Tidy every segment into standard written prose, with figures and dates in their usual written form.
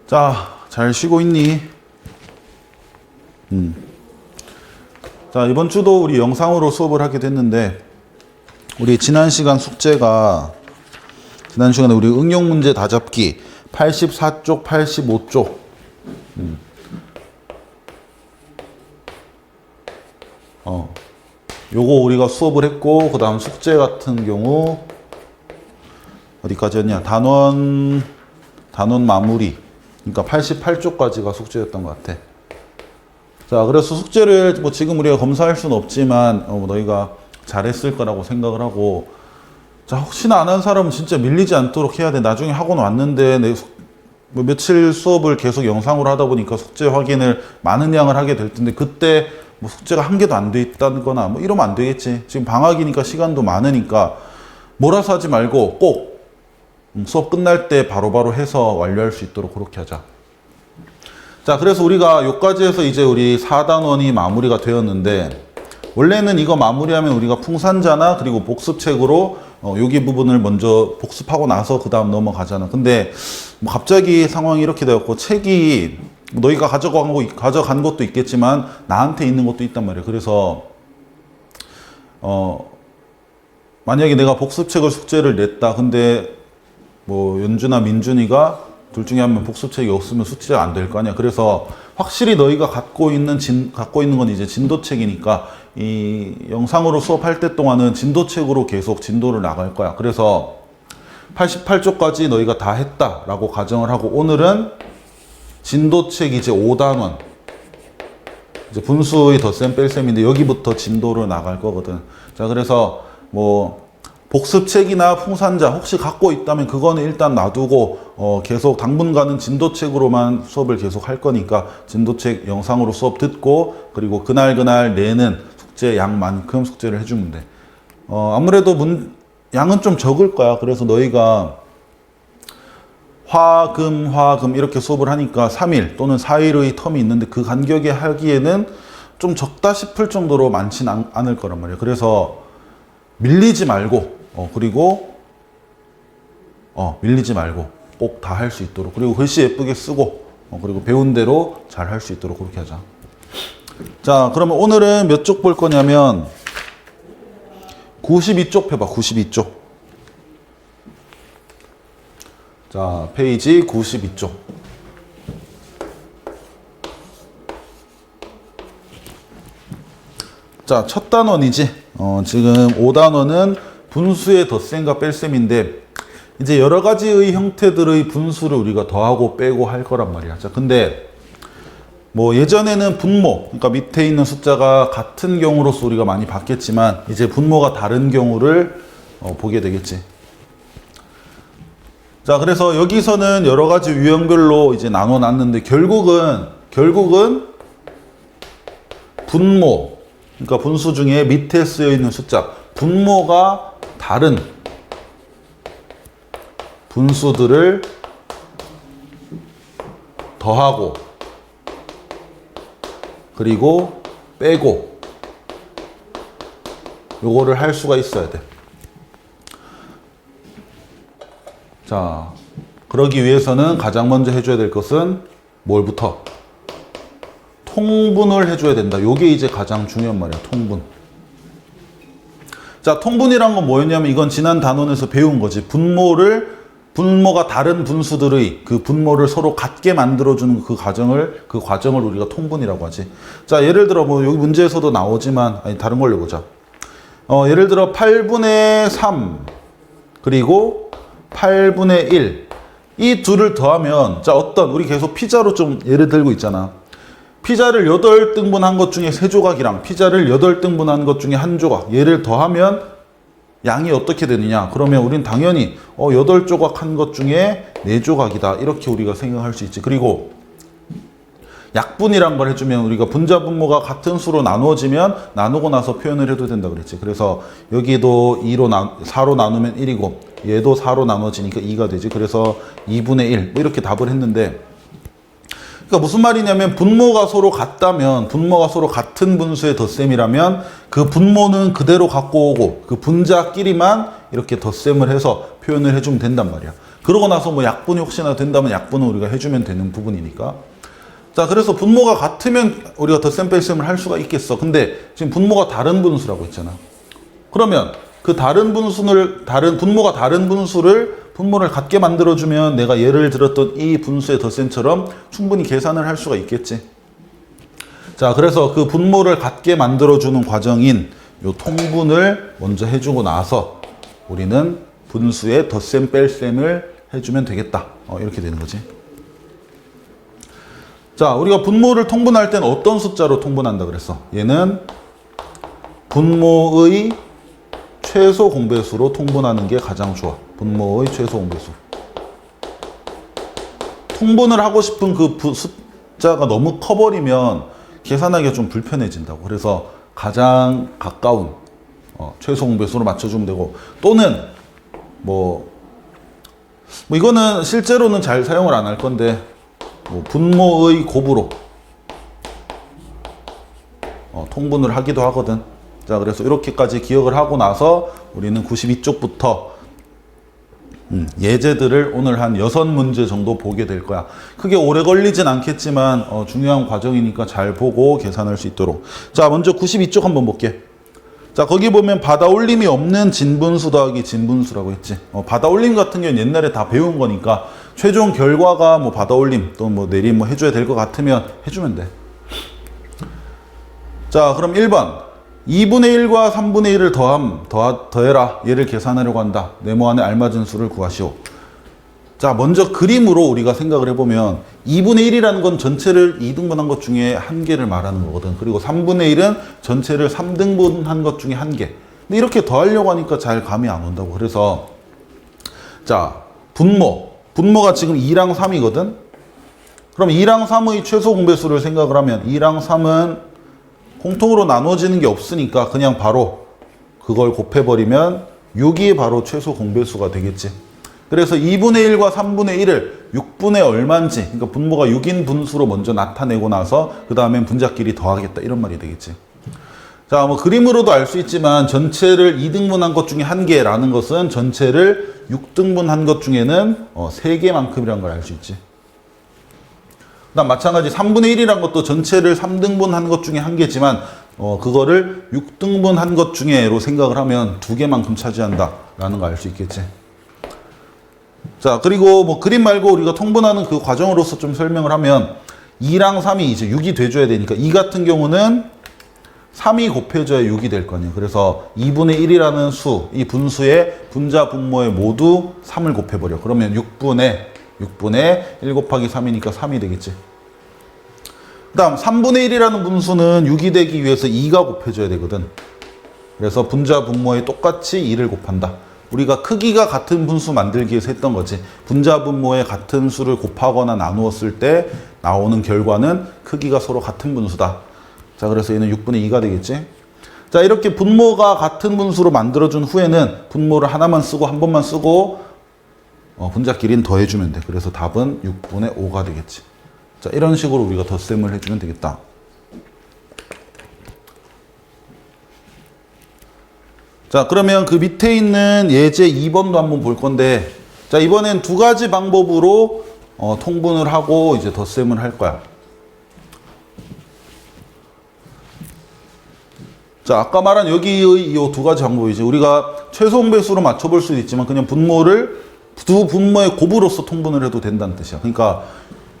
자, 잘 쉬고 있니? 자, 이번 주도 우리 영상으로 수업을 하게 됐는데, 우리 지난 시간 숙제가, 지난 시간에 우리 응용 문제 다잡기 84쪽, 85쪽. 요거 우리가 수업을 했고, 그 다음 숙제 같은 경우, 어디까지였냐? 단원 마무리. 그러니까 88쪽까지가 숙제였던 것 같아. 자, 그래서 숙제를 뭐 지금 우리가 검사할 수는 없지만, 너희가 잘했을 거라고 생각을 하고, 자, 혹시나 안 한 사람은 진짜 밀리지 않도록 해야 돼. 나중에 학원 왔는데, 뭐 며칠 수업을 계속 영상으로 하다 보니까 숙제 확인을 많은 양을 하게 될 텐데, 그때 뭐 숙제가 한 개도 안 돼 있다거나 뭐 이러면 안 되겠지. 지금 방학이니까 시간도 많으니까 몰아서 하지 말고 꼭 수업 끝날 때 바로바로 해서 완료할 수 있도록 그렇게 하자. 자, 그래서 우리가 여기까지 해서 이제 우리 4단원이 마무리가 되었는데, 원래는 이거 마무리하면 우리가 풍산자나 그리고 복습책으로 여기 부분을 먼저 복습하고 나서 그 다음 넘어가잖아. 근데 뭐 갑자기 상황이 이렇게 되었고, 책이 너희가 가져간 것도 있겠지만 나한테 있는 것도 있단 말이야. 그래서 만약에 내가 복습책을 숙제를 냈다. 근데 뭐 연주나 민준이가 둘 중에 한 명 복습책이 없으면 숙제가 안 될 거 아니야. 그래서 확실히 너희가 갖고 있는 건 이제 진도책이니까 이 영상으로 수업할 때 동안은 진도책으로 계속 진도를 나갈 거야. 그래서 88쪽까지 너희가 다 했다라고 가정을 하고, 오늘은 진도책 이제 5단원, 이제 분수의 덧셈 뺄셈인데 여기부터 진도로 나갈 거거든. 자, 그래서 뭐 복습책이나 풍산자 혹시 갖고 있다면 그거는 일단 놔두고 계속 당분간은 진도책으로만 수업을 계속 할 거니까 진도책 영상으로 수업 듣고, 그리고 그날 내는 숙제 양만큼 숙제를 해주면 돼. 아무래도 양은 좀 적을 거야. 그래서 너희가 화금 이렇게 수업을 하니까 3일 또는 4일의 텀이 있는데 그 간격에 하기에는 좀 적다 싶을 정도로 많지는 않을 거란 말이야. 그래서 밀리지 말고 밀리지 말고 꼭 다 할 수 있도록, 그리고 글씨 예쁘게 쓰고 그리고 배운 대로 잘 할 수 있도록 그렇게 하자. 자, 그러면 오늘은 몇 쪽 볼 거냐면 92쪽 펴봐. 92쪽. 자, 페이지 92쪽. 자, 첫 단원이지. 지금 5단원은 분수의 덧셈과 뺄셈인데, 이제 여러 가지의 형태들의 분수를 우리가 더하고 빼고 할 거란 말이야. 자, 근데 뭐 예전에는 분모, 그러니까 밑에 있는 숫자가 같은 경우로서 우리가 많이 봤겠지만, 이제 분모가 다른 경우를 보게 되겠지. 자, 그래서 여기서는 여러 가지 유형별로 이제 나눠 놨는데, 결국은 분모, 그러니까 분수 중에 밑에 쓰여 있는 숫자, 분모가 다른 분수들을 더하고 그리고 빼고 요거를 할 수가 있어야 돼. 자, 그러기 위해서는 가장 먼저 해줘야 될 것은 뭘부터? 통분을 해줘야 된다. 요게 이제 가장 중요한 말이야. 통분. 자, 통분이란 건 뭐였냐면, 이건 지난 단원에서 배운 거지. 분모가 다른 분수들의 그 분모를 서로 같게 만들어주는 그 과정을 우리가 통분이라고 하지. 자, 예를 들어 뭐 여기 문제에서도 나오지만, 아니 다른 걸로 보자. 예를 들어 8분의 3 그리고 8분의 1, 이 둘을 더하면, 자, 우리 계속 피자로 좀 예를 들고 있잖아. 피자를 8등분한 것 중에 3조각이랑 피자를 8등분한 것 중에 1조각, 얘를 더하면 양이 어떻게 되느냐? 그러면 우린 당연히 8조각 한 것 중에 4조각이다, 이렇게 우리가 생각할 수 있지. 그리고 약분이란 걸 해주면, 우리가 분자 분모가 같은 수로 나누어지면 나누고 나서 표현을 해도 된다 그랬지. 그래서 여기도 4로 나누면 1이고 얘도 4로 나눠지니까 2가 되지. 그래서 2분의 1 뭐 이렇게 답을 했는데, 그러니까 무슨 말이냐면, 분모가 서로 같은 분수의 덧셈이라면 그 분모는 그대로 갖고 오고 그 분자끼리만 이렇게 덧셈을 해서 표현을 해주면 된단 말이야. 그러고 나서 뭐 약분이 혹시나 된다면 약분은 우리가 해주면 되는 부분이니까. 자, 그래서 분모가 같으면 우리가 덧셈 뺄셈을 할 수가 있겠어. 근데 지금 분모가 다른 분수라고 했잖아. 그러면 그 다른 분수를, 분모가 다른 분모를 같게 만들어주면 내가 예를 들었던 이 분수의 덧셈처럼 충분히 계산을 할 수가 있겠지. 자, 그래서 그 분모를 같게 만들어주는 과정인 요 통분을 먼저 해주고 나서 우리는 분수의 덧셈 뺄셈을 해주면 되겠다. 이렇게 되는 거지. 자, 우리가 분모를 통분할 때는 어떤 숫자로 통분한다 그랬어? 얘는 분모의 최소 공배수로 통분하는 게 가장 좋아. 분모의 최소 공배수. 통분을 하고 싶은 그 숫자가 너무 커버리면 계산하기가 좀 불편해진다고. 그래서 가장 가까운 최소 공배수로 맞춰주면 되고, 또는 이거는 실제로는 잘 사용을 안 할 건데, 분모의 곱으로 통분을 하기도 하거든. 자, 그래서 이렇게까지 기억을 하고 나서 우리는 92쪽부터 예제들을 오늘 한 6문제 정도 보게 될 거야. 크게 오래 걸리진 않겠지만 중요한 과정이니까 잘 보고 계산할 수 있도록. 자, 먼저 92쪽 한번 볼게. 자, 거기 보면 받아올림이 없는 진분수 더하기 진분수라고 했지. 받아올림 같은 경우는 옛날에 다 배운 거니까 최종 결과가 받아올림 또 내림 해줘야 될 것 같으면 해주면 돼. 자, 그럼 1번 2분의 1과 3분의 1을 더해라. 얘를 계산하려고 한다. 네모안에 알맞은 수를 구하시오. 자, 먼저 그림으로 우리가 생각을 해보면 2분의 1이라는 건 전체를 2등분한 것 중에 한 개를 말하는 거거든. 그리고 3분의 1은 전체를 3등분한 것 중에 한 개. 근데 이렇게 더하려고 하니까 잘 감이 안 온다고. 그래서 자, 분모가 지금 2랑 3이거든. 그럼 2랑 3의 최소 공배수를 생각을 하면 2랑 3은 공통으로 나눠지는 게 없으니까 그냥 바로 그걸 곱해버리면 6이 바로 최소 공배수가 되겠지. 그래서 2분의 1과 3분의 1을 6분의 얼마인지, 그러니까 분모가 6인 분수로 먼저 나타내고 나서 그 다음엔 분자끼리 더하겠다, 이런 말이 되겠지. 자, 그림으로도 알 수 있지만 전체를 2등분한 것 중에 한 개라는 것은 전체를 6등분한 것 중에는 3개만큼이라는 걸 알 수 있지. 그다음 마찬가지 3분의 1이란 것도 전체를 3등분한 것 중에 한 개지만 그거를 6등분한 것 중에로 생각을 하면 2개만큼 차지한다라는 거 알 수 있겠지. 자, 그리고 그림 말고 우리가 통분하는 그 과정으로서 좀 설명을 하면 2랑 3이 이제 6이 돼줘야 되니까 이 같은 경우는 3이 곱해져야 6이 될 거 아니에요. 그래서 2분의 1이라는 수, 이 분수의 분자 분모에 모두 3을 곱해버려. 그러면 6분의 1 곱하기 3이니까 3이 되겠지. 그 다음 3분의 1이라는 분수는 6이 되기 위해서 2가 곱해져야 되거든. 그래서 분자 분모에 똑같이 2를 곱한다. 우리가 크기가 같은 분수 만들기 위해서 했던 거지. 분자 분모에 같은 수를 곱하거나 나누었을 때 나오는 결과는 크기가 서로 같은 분수다. 자, 그래서 얘는 6분의 2가 되겠지. 자, 이렇게 분모가 같은 분수로 만들어준 후에는 분모를 하나만 쓰고 한 번만 쓰고 분자끼리는 더해주면 돼. 그래서 답은 6분의 5가 되겠지. 자, 이런 식으로 우리가 덧셈을 해주면 되겠다. 자, 그러면 그 밑에 있는 예제 2번도 한번 볼 건데, 자, 이번엔 두 가지 방법으로 통분을 하고 이제 덧셈을 할 거야. 자, 아까 말한 여기의 이 두 가지 방법이지. 우리가 최소 공배수로 맞춰볼 수도 있지만 그냥 분모를 두 분모의 곱으로서 통분을 해도 된다는 뜻이야. 그러니까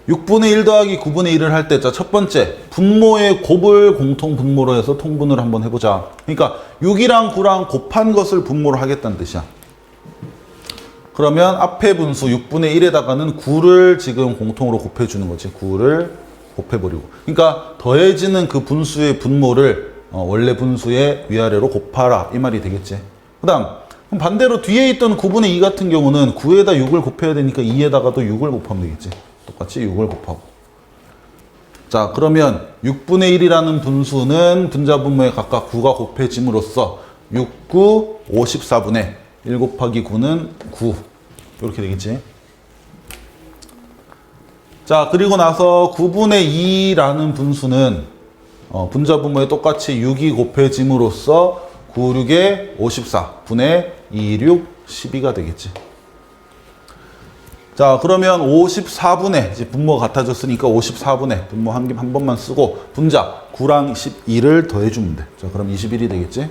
6분의 1 더하기 9분의 1을 할 때, 자, 첫 번째, 분모의 곱을 공통 분모로 해서 통분을 한번 해보자. 그러니까 6이랑 9랑 곱한 것을 분모로 하겠다는 뜻이야. 그러면 앞에 분수 6분의 1에다가는 9를 지금 공통으로 곱해주는 거지. 9를 곱해버리고. 그러니까 더해지는 그 분수의 분모를 원래 분수의 위아래로 곱하라, 이 말이 되겠지. 그 다음 그럼 반대로 뒤에 있던 9분의 2 같은 경우는 9에다 6을 곱해야 되니까 2에다가도 6을 곱하면 되겠지. 똑같이 6을 곱하고. 자, 그러면 6분의 1이라는 분수는 분자 분모에 각각 9가 곱해짐으로써 6, 9, 54분의 1 곱하기 9는 9. 이렇게 되겠지. 자, 그리고 나서 9분의 2라는 분수는 분자 분모에 똑같이 6이 곱해짐으로써 9, 6에 54분의 2, 6, 12가 되겠지. 자, 그러면 54분의, 이제 분모가 같아졌으니까 54분의 분모 한 번만 쓰고, 분자 9랑 12를 더해주면 돼. 자, 그럼 21이 되겠지?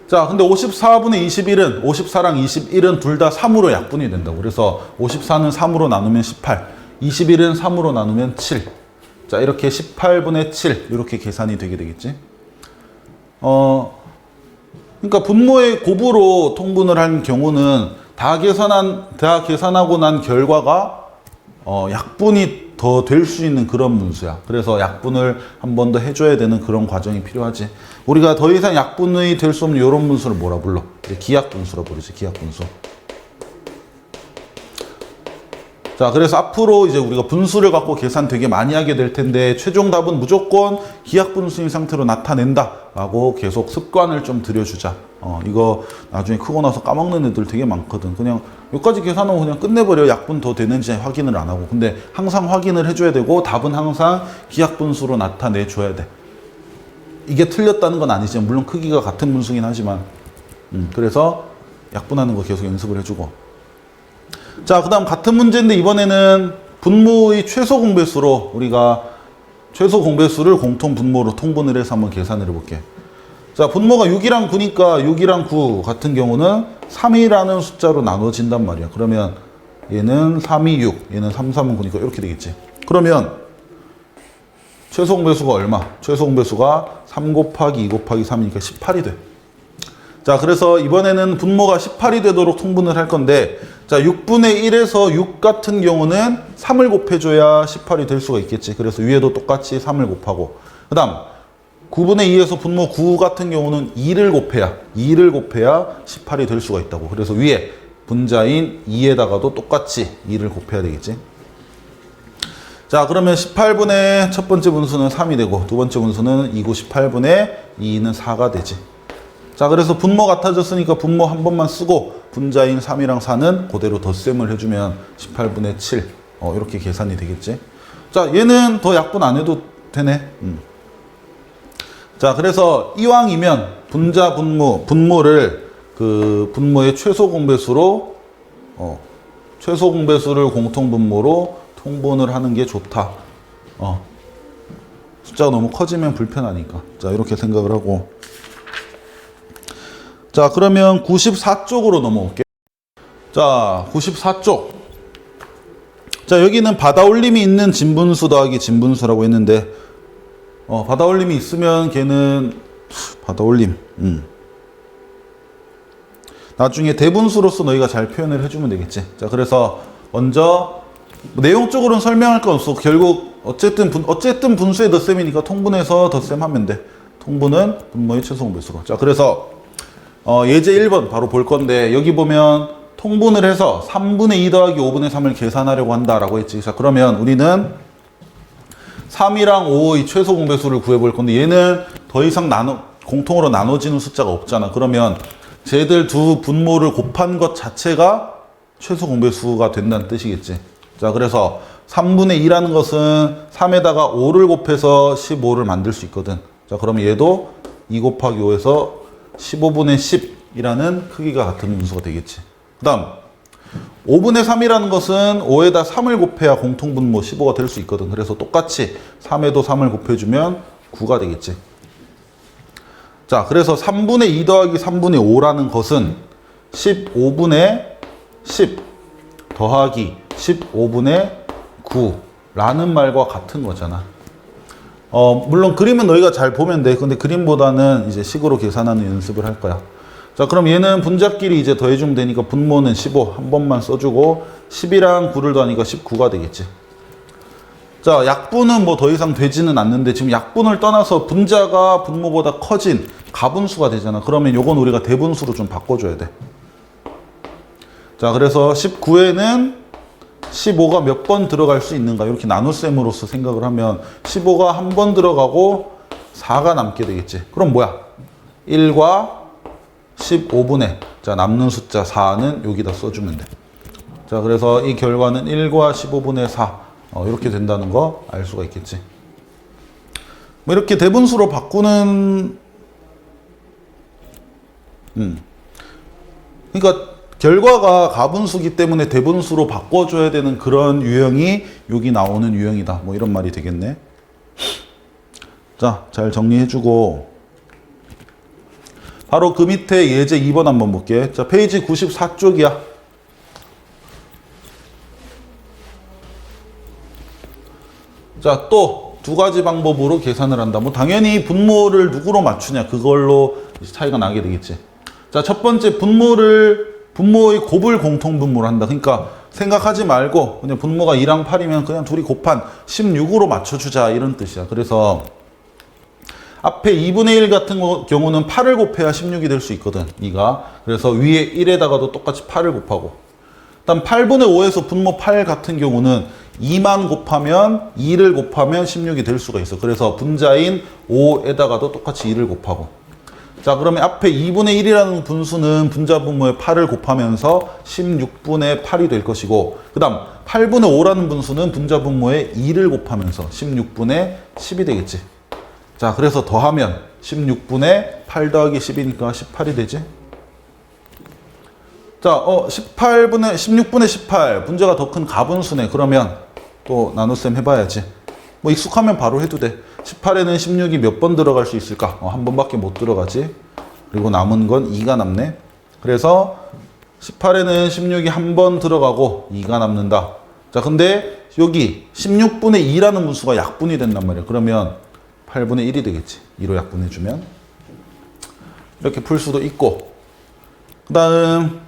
자, 근데 54분의 21은, 54랑 21은 둘 다 3으로 약분이 된다고. 그래서 54는 3으로 나누면 18, 21은 3으로 나누면 7. 자, 이렇게 18분의 7, 이렇게 계산이 되게 되겠지? 그러니까 분모의 곱으로 통분을 한 경우는 다 계산하고 난 결과가 약분이 더 될 수 있는 그런 문수야. 그래서 약분을 한 번 더 해줘야 되는 그런 과정이 필요하지. 우리가 더 이상 약분이 될 수 없는 이런 문수를 뭐라 불러? 기약분수라 부르지. 기약분수. 자, 그래서 앞으로 이제 우리가 분수를 갖고 계산 되게 많이 하게 될 텐데, 최종 답은 무조건 기약분수인 상태로 나타낸다 라고 계속 습관을 좀 들여주자. 이거 나중에 크고 나서 까먹는 애들 되게 많거든. 그냥 여기까지 계산하고 그냥 끝내버려. 약분 더 되는지 확인을 안 하고. 근데 항상 확인을 해줘야 되고, 답은 항상 기약분수로 나타내줘야 돼. 이게 틀렸다는 건 아니지만, 물론 크기가 같은 분수긴 하지만, 그래서 약분하는 거 계속 연습을 해주고. 자, 그 다음 같은 문제인데 이번에는 분모의 최소 공배수로, 우리가 최소 공배수를 공통 분모로 통분을 해서 한번 계산을 해볼게. 자, 분모가 6이랑 9니까 6이랑 9 같은 경우는 3이라는 숫자로 나눠진단 말이야. 그러면 얘는 3이 6, 얘는 3, 3은 9니까 이렇게 되겠지. 그러면 최소 공배수가 얼마? 최소 공배수가 3 곱하기 2 곱하기 3이니까 18이 돼. 자, 그래서 이번에는 분모가 18이 되도록 통분을 할 건데, 자, 6분의 1에서 6 같은 경우는 3을 곱해줘야 18이 될 수가 있겠지. 그래서 위에도 똑같이 3을 곱하고, 그 다음 9분의 2에서 분모 9 같은 경우는 2를 곱해야 18이 될 수가 있다고. 그래서 위에 분자인 2에다가도 똑같이 2를 곱해야 되겠지. 자, 그러면 18분의 첫 번째 분수는 3이 되고, 두 번째 분수는 2고 18분의 2는 4가 되지. 자, 그래서 분모 같아졌으니까 분모 한 번만 쓰고, 분자인 3이랑 4는 그대로 덧셈을 해주면 18분의 7 이렇게 계산이 되겠지. 자, 얘는 더 약분 안 해도 되네. 자, 그래서 이왕이면 분자 분모를 그 분모의 최소 공배수로 최소 공배수를 공통 분모로 통분을 하는 게 좋다. 숫자가 너무 커지면 불편하니까. 자, 이렇게 생각을 하고. 자, 그러면 94쪽으로 넘어올게요. 자, 94쪽. 자, 여기는 받아올림이 있는 진분수 더하기 진분수라고 했는데, 받아올림이 있으면 걔는, 받아올림, 나중에 대분수로서 너희가 잘 표현을 해주면 되겠지. 자, 그래서 먼저, 내용적으로는 설명할 건 없어. 결국, 어쨌든 분수의 덧셈이니까 통분해서 덧셈하면 돼. 통분은 분모의 최소 공배수로. 자, 그래서, 예제 1번 바로 볼 건데, 여기 보면 통분을 해서 3분의 2 더하기 5분의 3을 계산하려고 한다라고 했지. 자, 그러면 우리는 3이랑 5의 최소 공배수를 구해볼 건데, 얘는 더 이상 공통으로 나눠지는 숫자가 없잖아. 그러면 쟤들 두 분모를 곱한 것 자체가 최소 공배수가 된다는 뜻이겠지. 자, 그래서 3분의 2라는 것은 3에다가 5를 곱해서 15를 만들 수 있거든. 자, 그러면 얘도 2 곱하기 5에서 15분의 10이라는 크기가 같은 분수가 되겠지. 그 다음 5분의 3이라는 것은 5에다 3을 곱해야 공통분모 15가 될 수 있거든. 그래서 똑같이 3에도 3을 곱해주면 9가 되겠지. 자, 그래서 3분의 2 더하기 3분의 5라는 것은 15분의 10 더하기 15분의 9라는 말과 같은 거잖아. 물론 그림은 너희가 잘 보면 돼. 근데 그림보다는 이제 식으로 계산하는 연습을 할 거야. 자, 그럼 얘는 분자끼리 이제 더해주면 되니까 분모는 15 한 번만 써주고, 10이랑 9를 더하니까 19가 되겠지. 자, 약분은 뭐 더 이상 되지는 않는데, 지금 약분을 떠나서 분자가 분모보다 커진 가분수가 되잖아. 그러면 요건 우리가 대분수로 좀 바꿔줘야 돼. 자, 그래서 19에는 15가 몇 번 들어갈 수 있는가, 이렇게 나눗셈으로서 생각을 하면 15가 한 번 들어가고 4가 남게 되겠지. 그럼 뭐야? 1과 15분의, 자, 남는 숫자 4는 여기다 써주면 돼. 자, 그래서 이 결과는 1과 15분의 4 이렇게 된다는 거 알 수가 있겠지. 뭐 이렇게 대분수로 바꾸는 그러니까 결과가 가분수기 때문에 대분수로 바꿔줘야 되는 그런 유형이 여기 나오는 유형이다. 뭐 이런 말이 되겠네. 자, 잘 정리해주고 바로 그 밑에 예제 2번 한번 볼게. 자, 페이지 94쪽이야. 자, 또 두 가지 방법으로 계산을 한다. 뭐 당연히 분모를 누구로 맞추냐 그걸로 차이가 나게 되겠지. 자, 첫 번째 분모의 곱을 공통분모로 한다. 그러니까 생각하지 말고 그냥 분모가 2랑 8이면 그냥 둘이 곱한 16으로 맞춰주자 이런 뜻이야. 그래서 앞에 2분의 1 같은 경우는 8을 곱해야 16이 될 수 있거든. 2가. 그래서 위에 1에다가도 똑같이 8을 곱하고. 일단 8분의 5에서 분모 8 같은 경우는 2만 곱하면 2를 곱하면 16이 될 수가 있어. 그래서 분자인 5에다가도 똑같이 2를 곱하고. 자, 그러면 앞에 2분의 1이라는 분수는 분자 분모에 8을 곱하면서 16분의 8이 될 것이고, 그 다음 8분의 5라는 분수는 분자 분모에 2를 곱하면서 16분의 10이 되겠지. 자, 그래서 더하면 16분의 8 더하기 10이니까 18이 되지. 자, 16분의 18 분자가 더 큰 가분수네. 그러면 또 나눗셈 해봐야지. 뭐 익숙하면 바로 해도 돼. 18에는 16이 몇 번 들어갈 수 있을까? 한 번밖에 못 들어가지. 그리고 남은 건 2가 남네. 그래서 18에는 16이 한 번 들어가고 2가 남는다. 자, 근데 여기 16분의 2라는 분수가 약분이 된단 말이야. 그러면 8분의 1이 되겠지. 2로 약분해주면. 이렇게 풀 수도 있고. 그 다음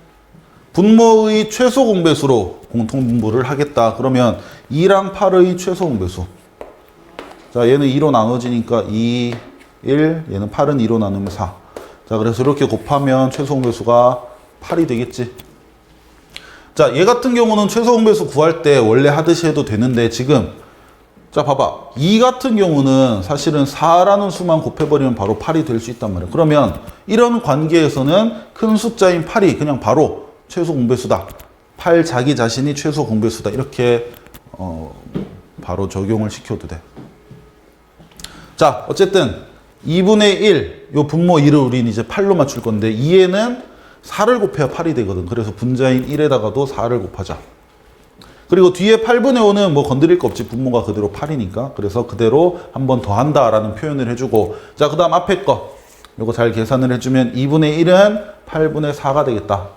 분모의 최소 공배수로 공통분모를 하겠다. 그러면 2랑 8의 최소 공배수. 자, 얘는 2로 나눠지니까 2, 1, 얘는 8은 2로 나누면 4. 자, 그래서 이렇게 곱하면 최소 공배수가 8이 되겠지. 자, 얘 같은 경우는 최소 공배수 구할 때 원래 하듯이 해도 되는데 지금 자, 봐봐. 2 같은 경우는 사실은 4라는 수만 곱해버리면 바로 8이 될 수 있단 말이야. 그러면 이런 관계에서는 큰 숫자인 8이 그냥 바로 최소 공배수다. 8 자기 자신이 최소 공배수다. 이렇게 바로 적용을 시켜도 돼. 자, 어쨌든 2분의 1, 요 분모 2를 우리는 이제 8로 맞출 건데 2에는 4를 곱해야 8이 되거든. 그래서 분자인 1에다가도 4를 곱하자. 그리고 뒤에 8분의 5는 뭐 건드릴 거 없지. 분모가 그대로 8이니까. 그래서 그대로 한 번 더 한다라는 표현을 해주고. 자, 그 다음 앞에 거. 요거 잘 계산을 해주면 2분의 1은 8분의 4가 되겠다.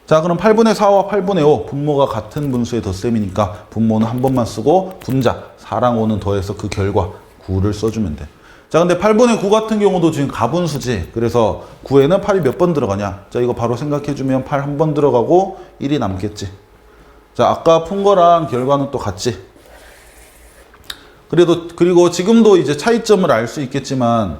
자, 그럼 8분의 4와 8분의 5 분모가 같은 분수의 덧셈이니까 분모는 한 번만 쓰고 분자 4랑 5는 더해서 그 결과 9를 써주면 돼. 자, 근데 8분의 9 같은 경우도 지금 가분수지. 그래서 9에는 8이 몇 번 들어가냐. 자, 이거 바로 생각해주면 8 한 번 들어가고 1이 남겠지. 자, 아까 푼 거랑 결과는 또 같지. 그리고 지금도 이제 차이점을 알 수 있겠지만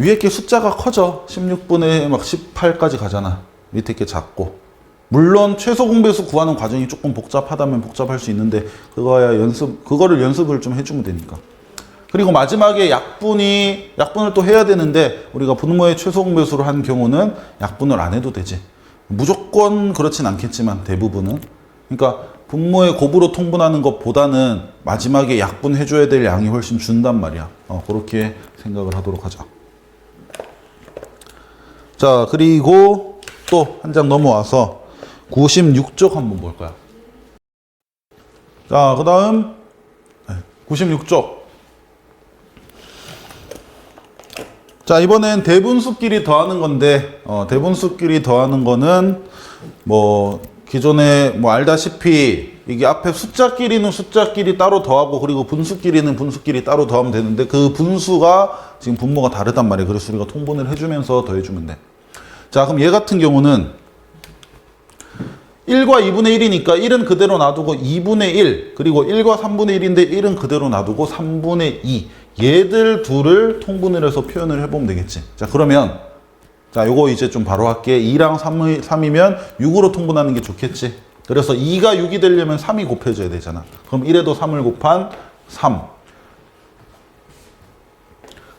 위에 게 숫자가 커져. 16분의 막 18까지 가잖아. 밑에 게 작고. 물론 최소 공배수 구하는 과정이 조금 복잡하다면 복잡할 수 있는데 그거를 연습을 좀 해주면 되니까. 그리고 마지막에 약분을 또 해야 되는데 우리가 분모의 최소 공배수를 한 경우는 약분을 안 해도 되지. 무조건 그렇진 않겠지만 대부분은. 그러니까 분모의 곱으로 통분하는 것보다는 마지막에 약분해줘야 될 양이 훨씬 준단 말이야. 그렇게 생각을 하도록 하자. 자, 그리고 또 한 장 넘어와서 96쪽 한번 볼 거야. 자, 그 다음 96쪽. 자, 이번엔 대분수끼리 더하는 건데 대분수끼리 더하는 거는 뭐 기존에 뭐 알다시피 이게 앞에 숫자끼리는 숫자끼리 따로 더하고 그리고 분수끼리는 분수끼리 따로 더하면 되는데 그 분수가 지금 분모가 다르단 말이에요. 그래서 우리가 통분을 해주면서 더해주면 돼. 자, 그럼 얘 같은 경우는 1과 2분의 1이니까 1은 그대로 놔두고 2분의 1 그리고 1과 3분의 1인데 1은 그대로 놔두고 3분의 2 얘들 둘을 통분을 해서 표현을 해보면 되겠지. 자, 그러면 자, 요거 이제 좀 바로 할게. 2랑 3이면 6으로 통분하는 게 좋겠지. 그래서 2가 6이 되려면 3이 곱해져야 되잖아. 그럼 1에도 3을 곱한 3.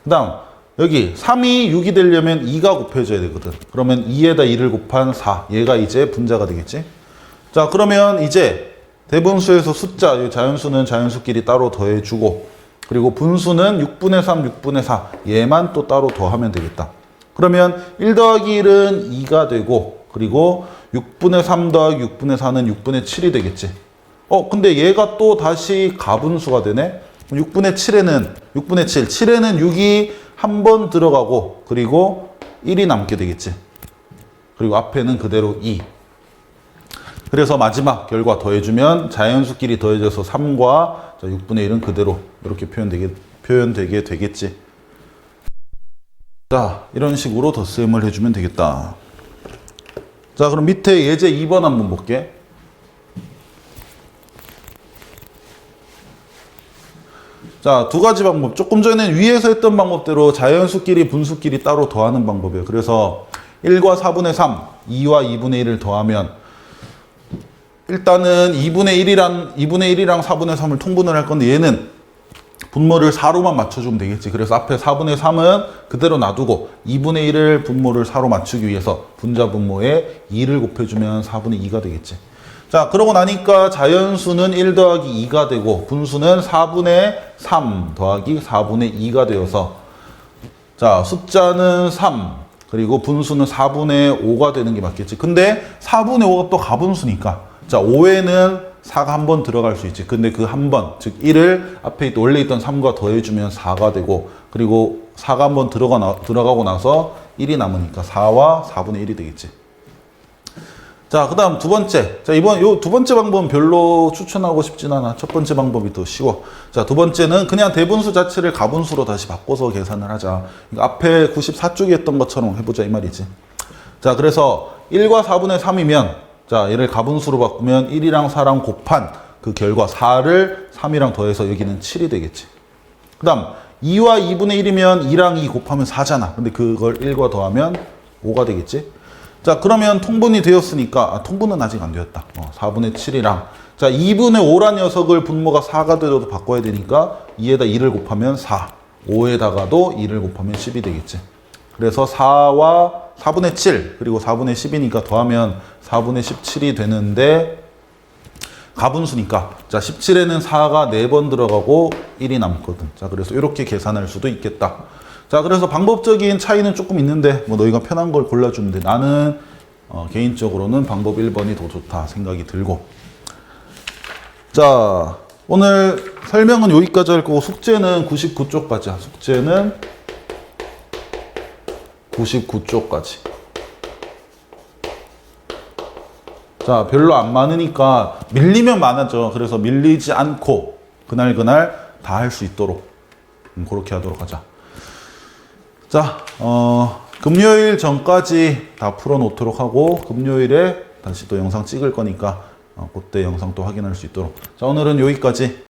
그 다음 여기 3이 6이 되려면 2가 곱해져야 되거든. 그러면 2에다 2를 곱한 4. 얘가 이제 분자가 되겠지. 자, 그러면 이제 대분수에서 숫자, 자연수는 자연수끼리 따로 더해주고 그리고 분수는 6분의 3, 6분의 4 얘만 또 따로 더하면 되겠다. 그러면 1 더하기 1은 2가 되고 그리고 6분의 3 더하기 6분의 4는 6분의 7이 되겠지. 근데 얘가 또 다시 가분수가 되네. 6분의 7에는 6분의 7, 7에는 6이 한 번 들어가고 그리고 1이 남게 되겠지. 그리고 앞에는 그대로 2. 그래서 마지막 결과 더해주면 자연수끼리 더해져서 3과 6분의 1은 그대로 이렇게 표현되게 되겠지. 자, 이런 식으로 덧셈을 해주면 되겠다. 자, 그럼 밑에 예제 2번 한번 볼게. 자, 두 가지 방법. 조금 전에 위에서 했던 방법대로 자연수끼리 분수끼리 따로 더하는 방법이에요. 그래서 1과 4분의 3, 2와 2분의 1을 더하면 일단은 2분의 1이랑 4분의 3을 통분을 할 건데 얘는 분모를 4로만 맞춰주면 되겠지. 그래서 앞에 4분의 3은 그대로 놔두고 2분의 1을 분모를 4로 맞추기 위해서 분자 분모에 2를 곱해주면 4분의 2가 되겠지. 자, 그러고 나니까 자연수는 1 더하기 2가 되고 분수는 4분의 3 더하기 4분의 2가 되어서 자, 숫자는 3 그리고 분수는 4분의 5가 되는 게 맞겠지. 근데 4분의 5가 또 가분수니까 자, 5에는 4가 한 번 들어갈 수 있지. 근데 그 한 번, 즉 1을 앞에 원래 있던 3과 더해주면 4가 되고 그리고 4가 한 번 들어가고 나서 1이 남으니까 4와 4분의 1이 되겠지. 자, 그 다음 두 번째. 자, 요 두 번째 방법은 별로 추천하고 싶진 않아. 첫 번째 방법이 더 쉬워. 자, 두 번째는 그냥 대분수 자체를 가분수로 다시 바꿔서 계산을 하자. 그러니까 앞에 94쪽에 했던 것처럼 해보자 이 말이지. 자, 그래서 1과 4분의 3이면 자, 얘를 가분수로 바꾸면 1이랑 4랑 곱한 그 결과 4를 3이랑 더해서 여기는 7이 되겠지. 그 다음 2와 2분의 1이면 2랑 2 곱하면 4잖아. 근데 그걸 1과 더하면 5가 되겠지. 자, 그러면 통분이 되었으니까 통분은 아직 안 되었다. 4분의 7이랑 자, 2분의 5란 녀석을 분모가 4가 되어도 바꿔야 되니까 2에다 2를 곱하면 4 5에다가도 2를 곱하면 10이 되겠지. 그래서 4와 4분의 7 그리고 4분의 10이니까 더하면 4분의 17이 되는데 가분수니까 자, 17에는 4가 4번 들어가고 1이 남거든. 자, 그래서 이렇게 계산할 수도 있겠다. 자, 그래서 방법적인 차이는 조금 있는데 뭐 너희가 편한 걸 골라주면 돼. 나는 개인적으로는 방법 1번이 더 좋다 생각이 들고. 자, 오늘 설명은 여기까지 할 거고 숙제는 99쪽까지야. 숙제는 99쪽까지. 자, 별로 안 많으니까 밀리면 많아져. 그래서 밀리지 않고 그날 다 할 수 있도록 그렇게 하도록 하자. 자, 금요일 전까지 다 풀어놓도록 하고 금요일에 다시 또 영상 찍을 거니까 그때 영상 또 확인할 수 있도록. 자, 오늘은 여기까지.